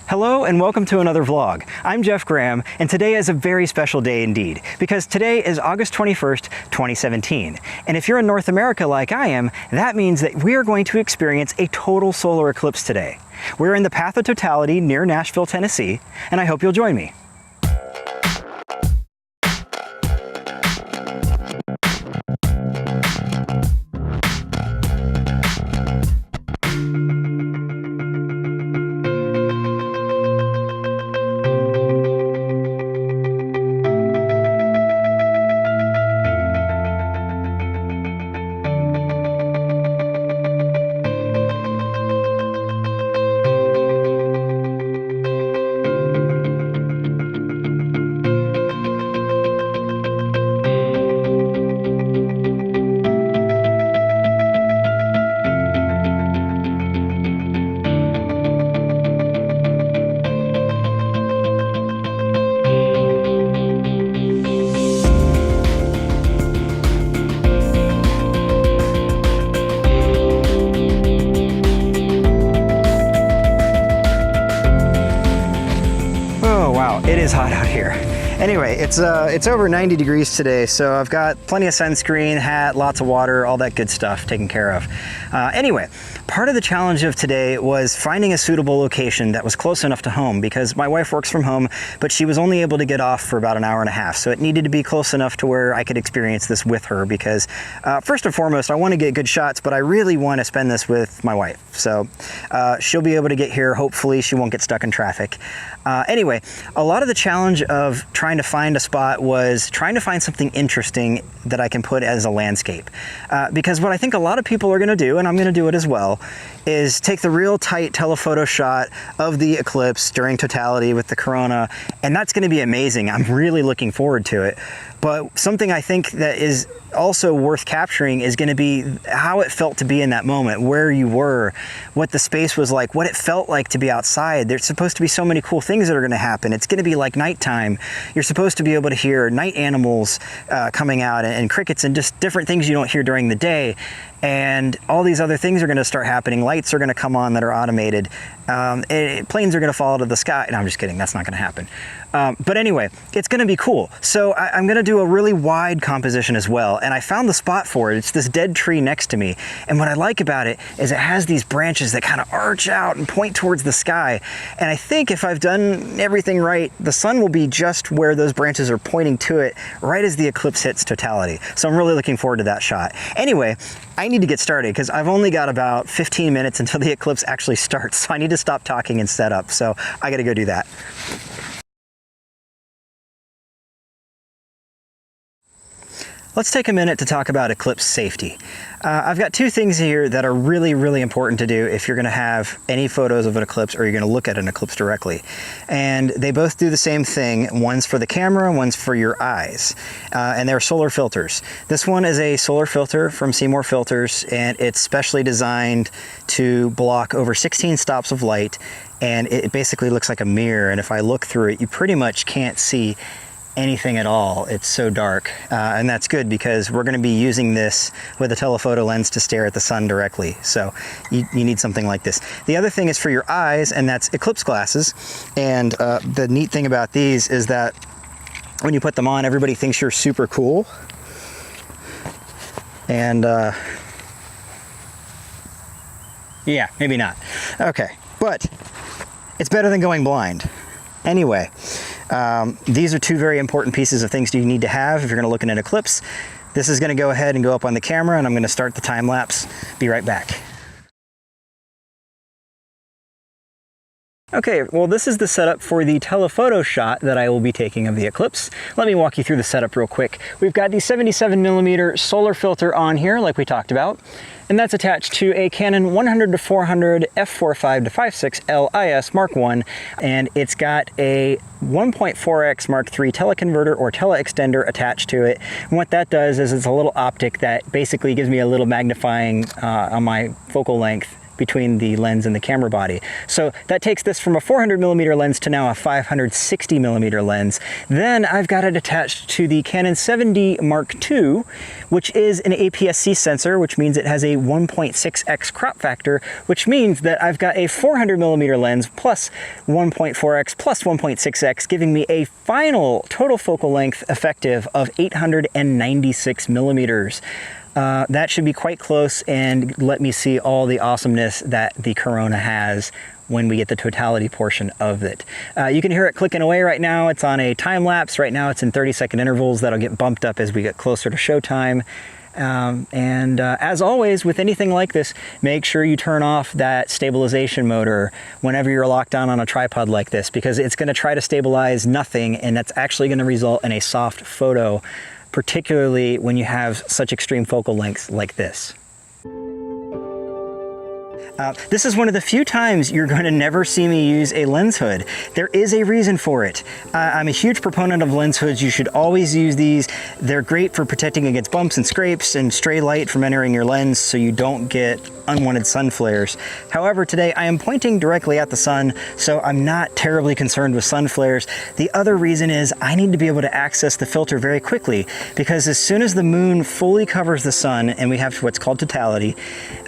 Hello and welcome to another vlog. I'm Jeff Graham, and today is a very special day indeed, because today is August 21st, 2017. And if you're in North America like I am, that means that we are going to experience a total solar eclipse today. We're in the path of totality near Nashville, Tennessee, and I hope you'll join me. It is hot out here. Anyway, it's over 90 degrees today, so I've got plenty of sunscreen, hat, lots of water, all that good stuff taken care of. Anyway, part of the challenge of today was finding a suitable location that was close enough to home, because my wife works from home, but she was only able to get off for about an hour and a half, so it needed to be close enough to where I could experience this with her, because first and foremost, I want to get good shots, but I really want to spend this with my wife. So she'll be able to get here. Hopefully she won't get stuck in traffic. Anyway, a lot of the challenge of trying to find a spot was trying to find something interesting that I can put as a landscape. Because what I think a lot of people are going to do, and I'm going to do it as well, is take the real tight telephoto shot of the eclipse during totality with the corona, and that's going to be amazing. I'm really looking forward to it. But something I think that is also worth capturing is going to be how it felt to be in that moment, where you were, what the space was like, what it felt like to be outside. There's supposed to be so many cool things that are going to happen. It's going to be like nighttime. You're supposed to be able to hear night animals coming out, and crickets, and just different things you don't hear during the day. And all these other things are going to start happening. Lights are going to come on that are automated. Planes are going to fall out of the sky. No, I'm just kidding. That's not going to happen. But anyway, it's going to be cool. So I'm going to do a really wide composition as well. And I found the spot for it. It's this dead tree next to me. And what I like about it is it has these branches that kind of arch out and point towards the sky. And I think if I've done everything right, the sun will be just where those branches are pointing to it, right as the eclipse hits totality. So I'm really looking forward to that shot. Anyway, I need to get started because I've only got about 15 minutes until the eclipse actually starts. So I need to stop talking and set up. So I got to go do that. Let's take a minute to talk about Eclipse Safety. I've got two things here that are really, really important to do if you're going to have any photos of an eclipse or you're going to look at an eclipse directly. And they both do the same thing. One's for the camera, one's for your eyes. And they're solar filters. This one is a solar filter from Seymour Filters, and it's specially designed to block over 16 stops of light. And it basically looks like a mirror. And if I look through it, you pretty much can't see anything at all. It's so dark, and that's good because we're going to be using this with a telephoto lens to stare at the sun directly, so you need something like this. The other thing is for your eyes, and that's eclipse glasses. And the neat thing about these is that when you put them on, everybody thinks you're super cool, and yeah, maybe not. Okay, but it's better than going blind. Anyway, these are two very important pieces of things you need to have if you're going to look at an eclipse. This is going to go ahead and go up on the camera, and I'm going to start the time lapse. Be right back. Okay, well, this is the setup for the telephoto shot that I will be taking of the eclipse. Let me walk you through the setup real quick. We've got the 77mm solar filter on here, like we talked about, and that's attached to a Canon 100-400 f4.5-5.6 LIS Mark I, and it's got a 1.4x Mark III teleconverter or teleextender attached to it. And what that does is it's a little optic that basically gives me a little magnifying on my focal length between the lens and the camera body. So that takes this from a 400mm lens to now a 560mm lens. Then I've got it attached to the Canon 7D Mark II, which is an APS-C sensor, which means it has a 1.6x crop factor, which means that I've got a 400mm lens plus 1.4x plus 1.6x, giving me a final total focal length effective of 896 millimeters. That should be quite close and let me see all the awesomeness that the Corona has when we get the totality portion of it. You can hear it clicking away right now. It's on a time lapse. Right now it's in 30-second intervals. That'll get bumped up as we get closer to showtime. As always, with anything like this, make sure you turn off that stabilization motor whenever you're locked down on a tripod like this, because it's going to try to stabilize nothing, and that's actually going to result in a soft photo, particularly when you have such extreme focal lengths like this. This is one of the few times you're going to never see me use a lens hood. There is a reason for it. I'm a huge proponent of lens hoods. You should always use these. They're great for protecting against bumps and scrapes and stray light from entering your lens so you don't get unwanted sun flares. However, today I am pointing directly at the sun, so I'm not terribly concerned with sun flares. The other reason is I need to be able to access the filter very quickly, because as soon as the moon fully covers the sun and we have what's called totality,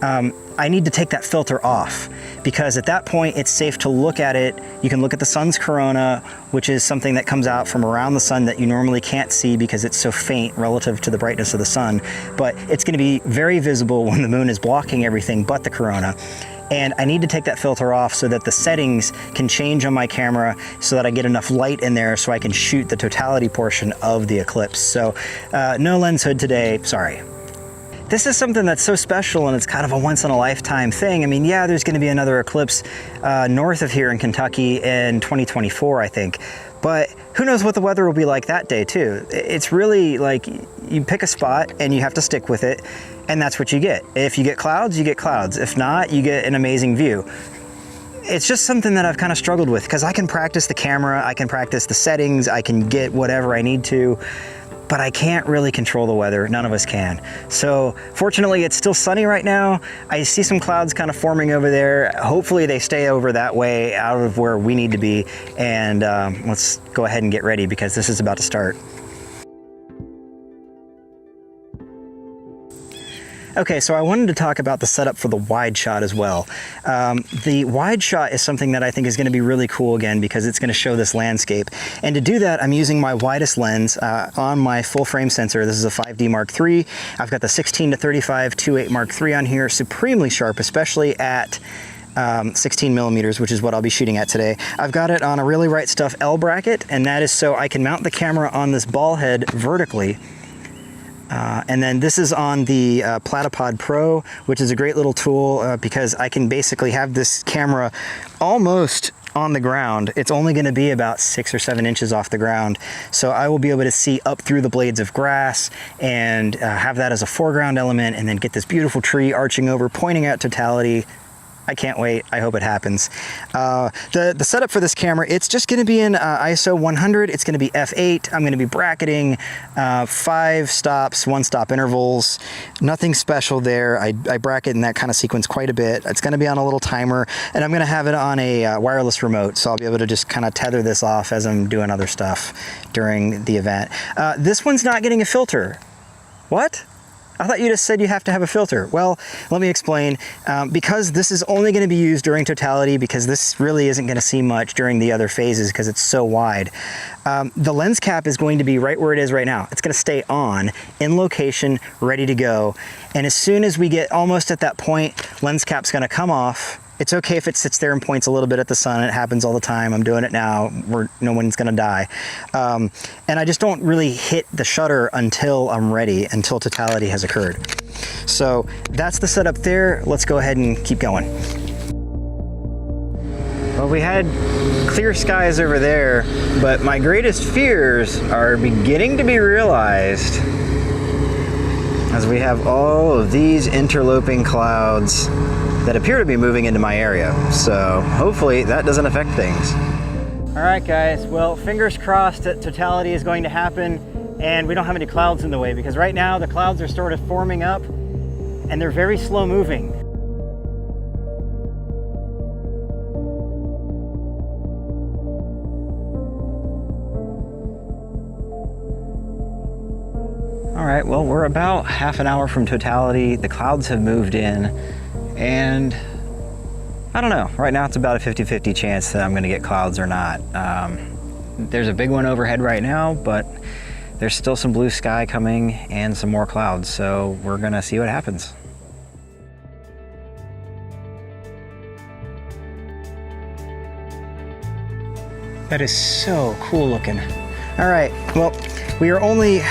I need to take that filter off, because at that point it's safe to look at it. You can look at the sun's corona, which is something that comes out from around the sun that you normally can't see because it's so faint relative to the brightness of the sun. But it's going to be very visible when the moon is blocking everything but the corona. And I need to take that filter off so that the settings can change on my camera so that I get enough light in there so I can shoot the totality portion of the eclipse. So no lens hood today, sorry. This is something that's so special, and it's kind of a once-in-a-lifetime thing. I mean, yeah, there's going to be another eclipse north of here in Kentucky in 2024, I think. But who knows what the weather will be like that day, too. It's really like you pick a spot and you have to stick with it, and that's what you get. If you get clouds, you get clouds. If not, you get an amazing view. It's just something that I've kind of struggled with, because I can practice the camera, I can practice the settings, I can get whatever I need to, but I can't really control the weather. None of us can. So fortunately, it's still sunny right now. I see some clouds kind of forming over there. Hopefully they stay over that way, out of where we need to be. And let's go ahead and get ready, because this is about to start. Okay, so I wanted to talk about the setup for the wide shot as well. The wide shot is something that I think is going to be really cool again, because it's going to show this landscape. And to do that, I'm using my widest lens on my full frame sensor. This is a 5D Mark III. I've got the 16 to 35 2.8 Mark III on here, supremely sharp, especially at 16 millimeters, which is what I'll be shooting at today. I've got it on a Really Right Stuff L bracket, and that is so I can mount the camera on this ball head vertically. And then this is on the Platypod Pro, which is a great little tool because I can basically have this camera almost on the ground. It's only going to be about 6 or 7 inches off the ground. So I will be able to see up through the blades of grass and have that as a foreground element, and then get this beautiful tree arching over, pointing out totality. I can't wait. I hope it happens. The setup for this camera, it's just going to be in ISO 100. It's going to be f8. I'm going to be bracketing 5 stops, 1 stop intervals. Nothing special there. I bracket in that kind of sequence quite a bit. It's going to be on a little timer, and I'm going to have it on a wireless remote, so I'll be able to just kind of tether this off as I'm doing other stuff during the event. This one's not getting a filter. What? I thought you just said you have to have a filter. Well, let me explain. Because this is only going to be used during totality, because this really isn't going to see much during the other phases because it's so wide, the lens cap is going to be right where it is right now. It's going to stay on, in location, ready to go. And as soon as we get almost at that point, lens cap's going to come off. It's okay if it sits there and points a little bit at the sun. It happens all the time. I'm doing it now. No one's gonna die. And I just don't really hit the shutter until I'm ready, until totality has occurred. So that's the setup there. Let's go ahead and keep going. Well, we had clear skies over there, but my greatest fears are beginning to be realized as we have all of these interloping clouds that appear to be moving into my area. So hopefully that doesn't affect things. All right, guys, well, fingers crossed that totality is going to happen and we don't have any clouds in the way, because right now the clouds are sort of forming up and they're very slow moving. All right, well, we're about half an hour from totality. The clouds have moved in, and I don't know. Right now it's about a 50-50 chance that I'm gonna get clouds or not. There's a big one overhead right now, but there's still some blue sky coming and some more clouds, so we're gonna see what happens. That is so cool looking. All right, well, we are only,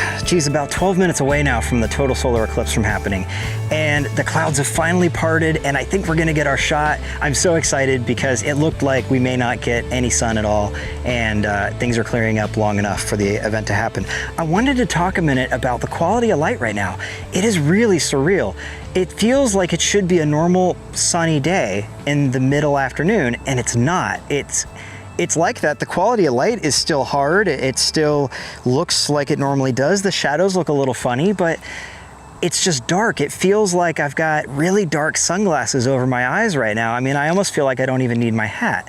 about 12 minutes away now from the total solar eclipse from happening. And the clouds have finally parted, and I think we're gonna get our shot. I'm so excited because it looked like we may not get any sun at all, and things are clearing up long enough for the event to happen. I wanted to talk a minute about the quality of light right now. It is really surreal. It feels like it should be a normal sunny day in the middle afternoon, and it's not. It's like that. The quality of light is still hard. It still looks like it normally does. The shadows look a little funny, but it's just dark. It feels like I've got really dark sunglasses over my eyes right now. I mean, I almost feel like I don't even need my hat.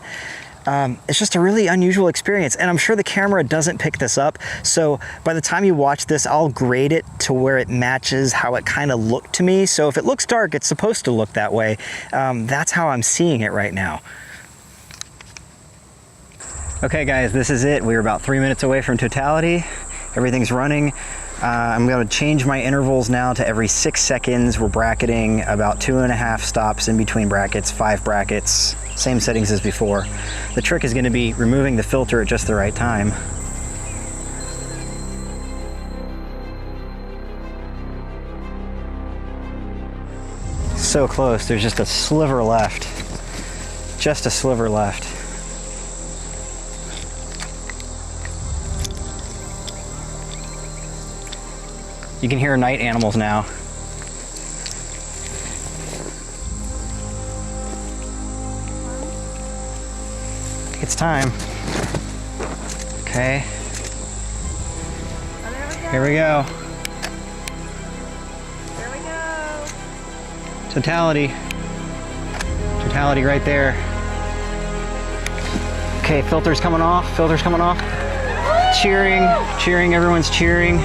It's just a really unusual experience, and I'm sure the camera doesn't pick this up, so by the time you watch this, I'll grade it to where it matches how it kind of looked to me. So if it looks dark, it's supposed to look that way. That's how I'm seeing it right now. Okay guys, this is it. We're about 3 minutes away from totality. Everything's running. I'm going to change my intervals now to every 6 seconds. We're bracketing about 2.5 stops in between brackets, 5 brackets, same settings as before. The trick is going to be removing the filter at just the right time. So close, there's just a sliver left. Just a sliver left. You can hear night animals now. It's time. Okay. Oh, here we go. There we go. Totality. Totality right there. Okay, filter's coming off. Filter's coming off. Cheering, cheering, everyone's cheering.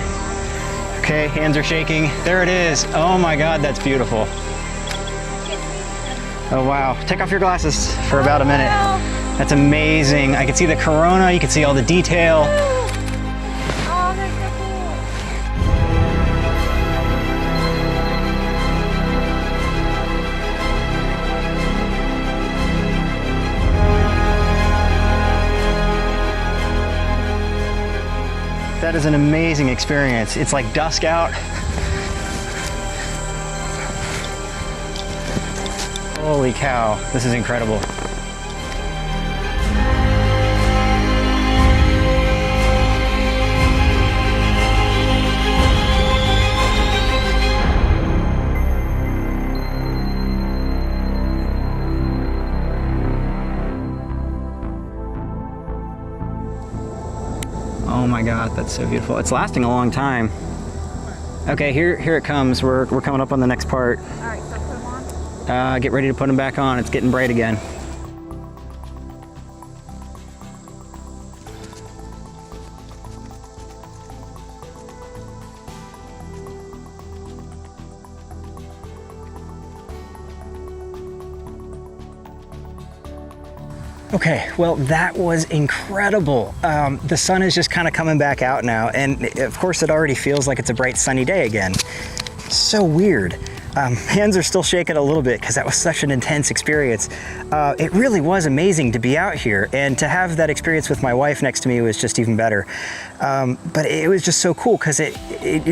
Okay, hands are shaking. There it is. Oh my God, that's beautiful. Oh wow. Take off your glasses for about a minute. That's amazing. I can see the corona, you can see all the detail. Oh, that's so That is an amazing experience. It's like dusk out. Holy cow, this is incredible. Oh my God, that's so beautiful. It's lasting a long time. Okay, here it comes. We're coming up on the next part. All right, so put them on. Get ready to put them back on. It's getting bright again. Okay, well, that was incredible. The sun is just kind of coming back out now, and of course it already feels like it's a bright sunny day again. So weird. Hands are still shaking a little bit because that was such an intense experience. It really was amazing to be out here, and to have that experience with my wife next to me was just even better. But it was just so cool because it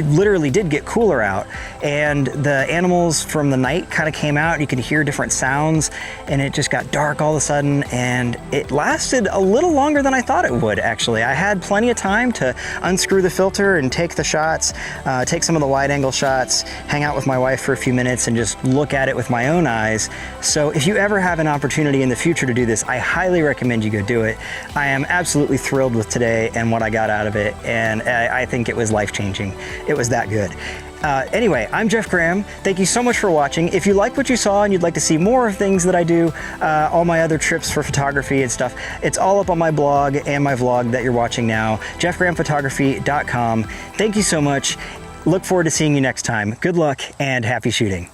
literally did get cooler out, and the animals from the night kind of came out. You could hear different sounds, and it just got dark all of a sudden, and it lasted a little longer than I thought it would, actually. I had plenty of time to unscrew the filter and take the shots, take some of the wide angle shots, hang out with my wife for a few minutes and just look at it with my own eyes. So if you ever have an opportunity in the future to do this, I highly recommend you go do it. I am absolutely thrilled with today and what I got out of it, and I think it was life-changing. It was that good. Anyway, I'm Jeff Graham. Thank you so much for watching. If you like what you saw and you'd like to see more of things that I do, all my other trips for photography and stuff, it's all up on my blog and my vlog that you're watching now, jeffgrahamphotography.com. Thank you so much. Look forward to seeing you next time. Good luck and happy shooting.